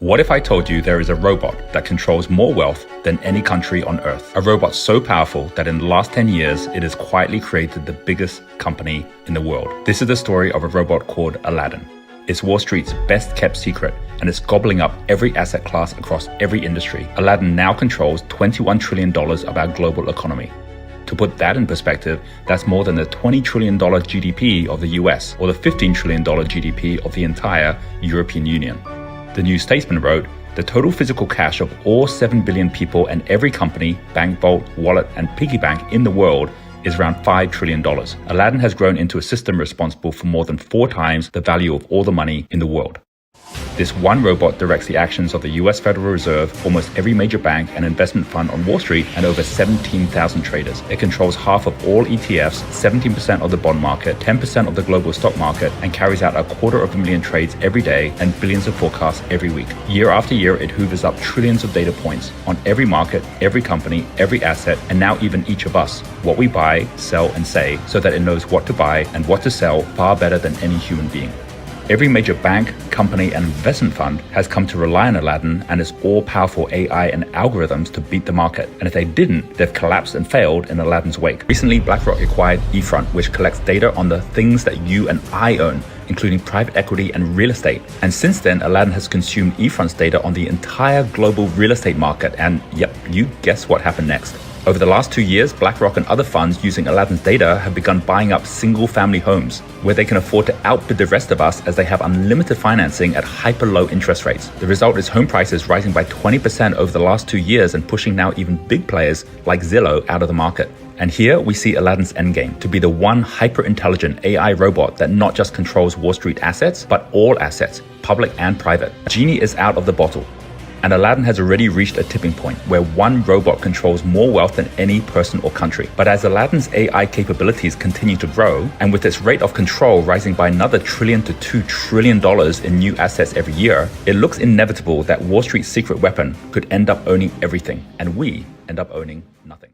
What if I told you there is a robot that controls more wealth than any country on earth? A robot so powerful that in the last 10 years, it has quietly created the biggest company in the world. This is the story of a robot called Aladdin. It's Wall Street's best kept secret, and it's gobbling up every asset class across every industry. Aladdin now controls $21 trillion of our global economy. To put that in perspective, that's more than the $20 trillion GDP of the US or the $15 trillion GDP of the entire European Union. The New Statesman wrote, the total physical cash of all 7 billion people and every company, bank vault, wallet, and piggy bank in the world is around $5 trillion. Aladdin has grown into a system responsible for more than 4 times the value of all the money in the world. This one robot directs the actions of the US Federal Reserve, almost every major bank and investment fund on Wall Street, and over 17,000 traders. It controls half of all ETFs, 17% of the bond market, 10% of the global stock market, and carries out 250,000 trades every day and billions of forecasts every week. Year after year, it hoovers up trillions of data points on every market, every company, every asset, and now even each of us, what we buy, sell, and say, so that it knows what to buy and what to sell far better than any human being. Every major bank, company, and investment fund has come to rely on Aladdin and its all-powerful AI and algorithms to beat the market. And if they didn't, they've collapsed and failed in Aladdin's wake. Recently, BlackRock acquired eFront, which collects data on the things that you and I own, including private equity and real estate. And since then, Aladdin has consumed eFront's data on the entire global real estate market. And yep, you guess what happened next. Over the last 2 years, BlackRock and other funds using Aladdin's data have begun buying up single-family homes where they can afford to outbid the rest of us as they have unlimited financing at hyper-low interest rates. The result is home prices rising by 20% over the last 2 years and pushing now even big players like Zillow out of the market. And here we see Aladdin's endgame, to be the one hyper-intelligent AI robot that not just controls Wall Street assets, but all assets, public and private. Genie is out of the bottle. And Aladdin has already reached a tipping point where one robot controls more wealth than any person or country. But as Aladdin's AI capabilities continue to grow, and with its rate of control rising by another $1 trillion to $2 trillion in new assets every year, it looks inevitable that Wall Street's secret weapon could end up owning everything, and we end up owning nothing.